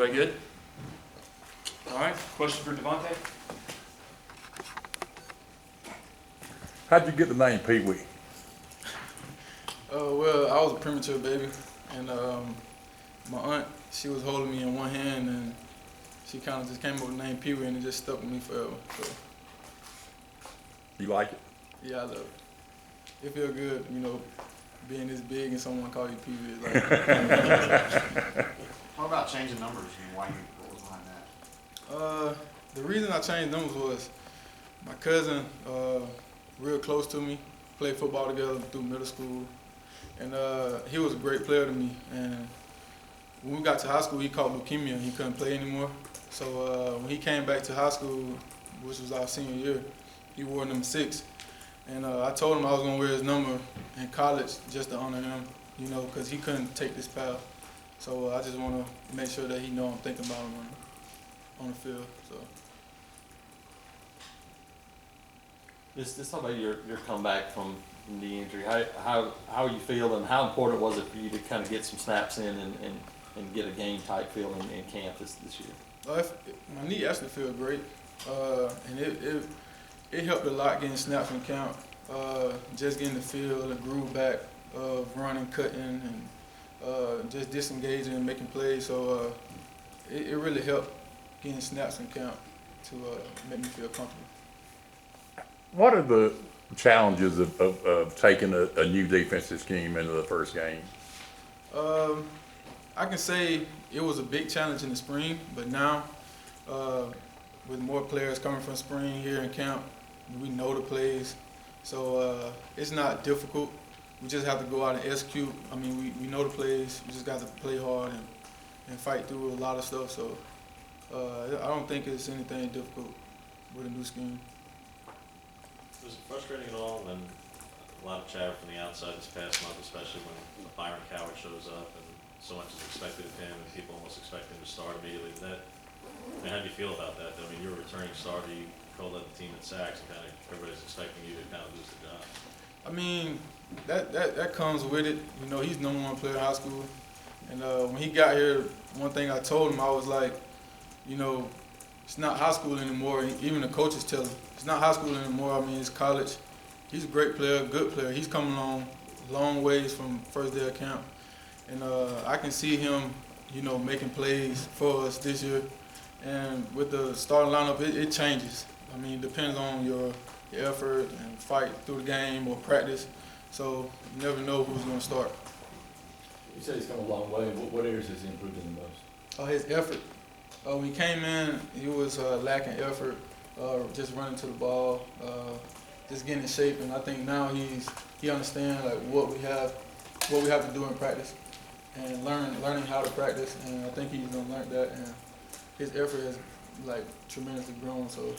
Everybody good? All right, question for Davonte? How'd you get the name Pee Wee? Well, I was a premature baby, and my aunt, she was holding me in one hand, and she kind of just came up with the name Pee Wee, and it just stuck with me forever. So, You like it? yeah, I love it. It feels good, being this big and someone call you Pee Wee. Like, What about changing numbers? What was behind that? the reason I changed numbers was my cousin, real close to me, played football together through middle school, and he was a great player to me. And when we got to high school, he caught leukemia and he couldn't play anymore. So when he came back to high school, which was our senior year, he wore number 6. And I told him I was gonna wear his number in college just to honor him, because he couldn't take this path. So I just want to make sure that he know I'm thinking about him on the field. So. Just talk about your comeback from knee injury. How you feel, and how important was it for you to kind of get some snaps in and get a game type feel in camp this year? My knee actually feels great, and it helped a lot getting snaps in camp. Just getting the feel, the groove back of running, cutting, and just disengaging and making plays. So it really helped getting snaps in camp to make me feel comfortable. What are the challenges of taking a new defensive scheme into the first game? I can say it was a big challenge in the spring, but now with more players coming from spring here in camp, we know the plays. So it's not difficult. We just have to go out and execute. I mean, we know the plays. We just got to play hard and fight through a lot of stuff. So I don't think it's anything difficult with a new scheme. Was it frustrating at all when a lot of chatter from the outside this past month, especially when Byron Coward shows up and so much is expected of him and people almost expect him to start immediately? How do you feel about that? I mean, you're a returning starter, you co-led the team in sacks, and kind of everybody's expecting you to kind of lose the job. I mean, that comes with it. He's number 1 player in high school. And when he got here, one thing I told him, I was like, it's not high school anymore. Even the coaches tell him, it's not high school anymore. I mean, it's college. He's a great player, good player. He's coming along long ways from first day of camp. And I can see him, making plays for us this year. And with the starting lineup, it changes. I mean, it depends on your effort and fight through the game or practice. So you never know who's going to start. You said he's come a long way. What areas has he improved in the most? His effort. When he came in, he was lacking effort, just running to the ball, just getting in shape. And I think now he understands like what we have to do in practice, and learning how to practice. And I think he's gonna learn that, and his effort has like tremendously grown. So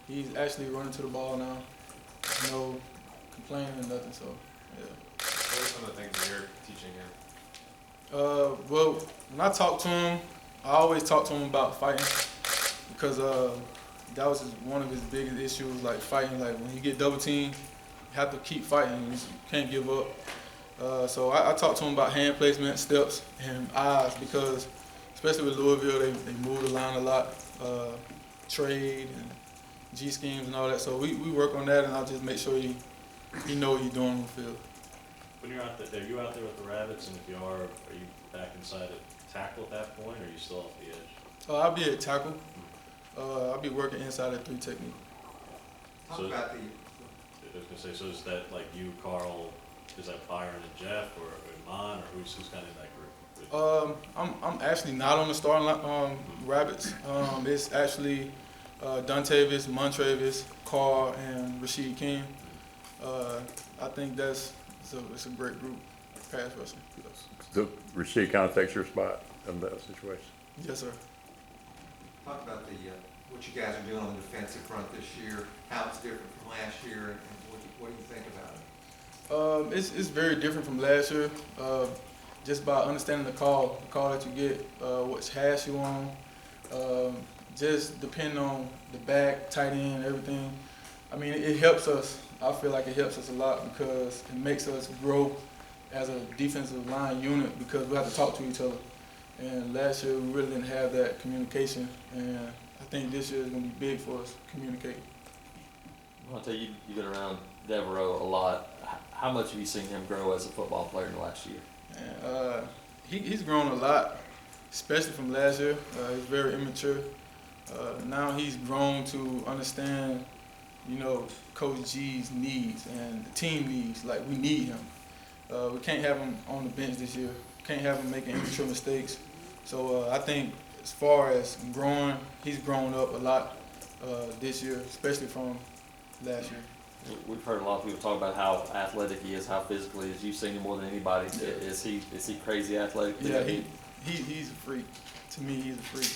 he's actually running to the ball now, no complaining or nothing. So yeah. What are some of the things that you're teaching him? Well, when I talk to him, I always talk to him about fighting, because that was one of his biggest issues, like fighting. Like when you get double teamed, you have to keep fighting. You can't give up. So I talk to him about hand placement, steps, and eyes, because especially with Louisville, they move the line a lot, trade and G schemes and all that. So we work on that, and I'll just make sure he know what he's doing on the field. When you're out there, are you out there with the Rabbits? And if you are you back inside at tackle at that point, or are you still off the edge? I'll be at tackle. I'll be working inside at 3 technique. Talk about the. I was gonna say, so is that like you, Carl? Is that Byron and Jeff, or Iman, or who's kind of in that group? I'm actually not on the starting Rabbits. It's actually Dontavius, Montravius, Carl, and Rashid King. I think it's a great group, pass rushing. So Rasheed kind of takes your spot in that situation. Yes, sir. Talk about what you guys are doing on the defensive front this year, how it's different from last year, and what do you think about it? It's very different from last year. Just by understanding the call that you get, which hash you on, just depending on the back, tight end, everything. I mean, it helps us. I feel like it helps us a lot, because it makes us grow as a defensive line unit, because we have to talk to each other. And last year, we really didn't have that communication. And I think this year is going to be big for us, communicating. I'll tell you, you've been around Devereaux a lot. How much have you seen him grow as a football player in the last year? And he's grown a lot, especially from last year. He's very immature. Now he's grown to understand, Coach G's needs and the team needs. Like, we need him. We can't have him on the bench this year. Can't have him making immature mistakes. So I think as far as growing, he's grown up a lot this year, especially from last year. We've heard a lot of people talk about how athletic he is, how physical he is. You've seen him more than anybody. Yeah. Is he crazy athletic? Yeah, he's a freak. To me, he's a freak.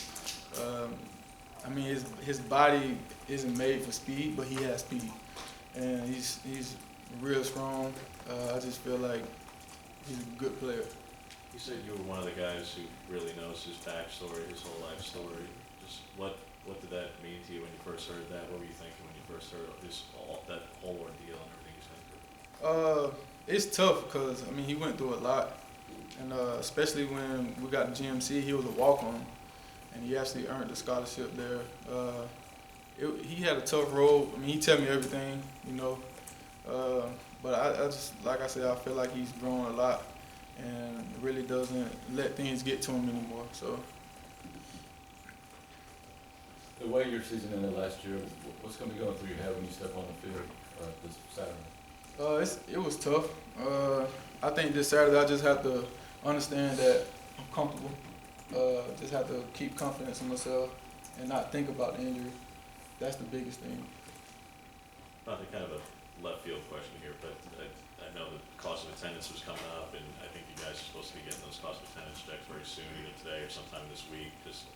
His body isn't made for speed, but he has speed, and he's real strong. I just feel like he's a good player. You said you were one of the guys who really knows his backstory, his whole life story. Just what did that mean to you when you first heard that? What were you thinking when you first heard that whole ordeal and everything he's been through? It's tough because he went through a lot, and especially when we got to GMC, he was a walk-on, and he actually earned a scholarship there. He had a tough road. He tell me everything, but I just, like I said, I feel like he's grown a lot and really doesn't let things get to him anymore. So. The way your season ended last year, what's going to be going through your head when you step on the field this Saturday? It was tough. I think this Saturday I just have to understand that I'm comfortable. Just have to keep confidence in myself and not think about the injury. That's the biggest thing. Not the kind of a left field question here, but I know the cost of attendance was coming up, and I think you guys are supposed to be getting those cost of attendance checks very soon, either today or sometime this week. Just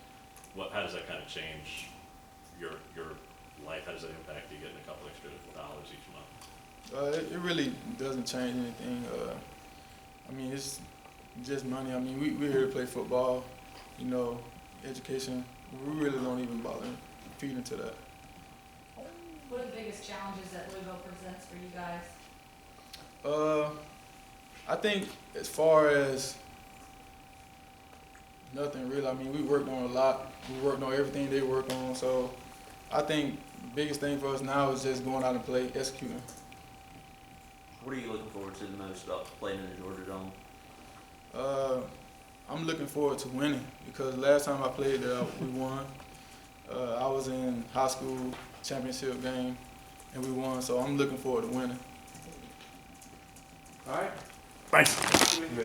how does that kind of change your life? How does that impact you getting a couple extra dollars each month? It really doesn't change anything. It's just money. We're here to play football, education. We really don't even bother feed into that. What are the biggest challenges that Louisville presents for you guys? I think as far as nothing really. We worked on a lot. We worked on everything they worked on. So I think the biggest thing for us now is just going out and play, executing. What are you looking forward to the most about playing in the Georgia Dome? I'm looking forward to winning because last time I played there, we won. I was in high school championship game, and we won. So I'm looking forward to winning. All right. Thanks.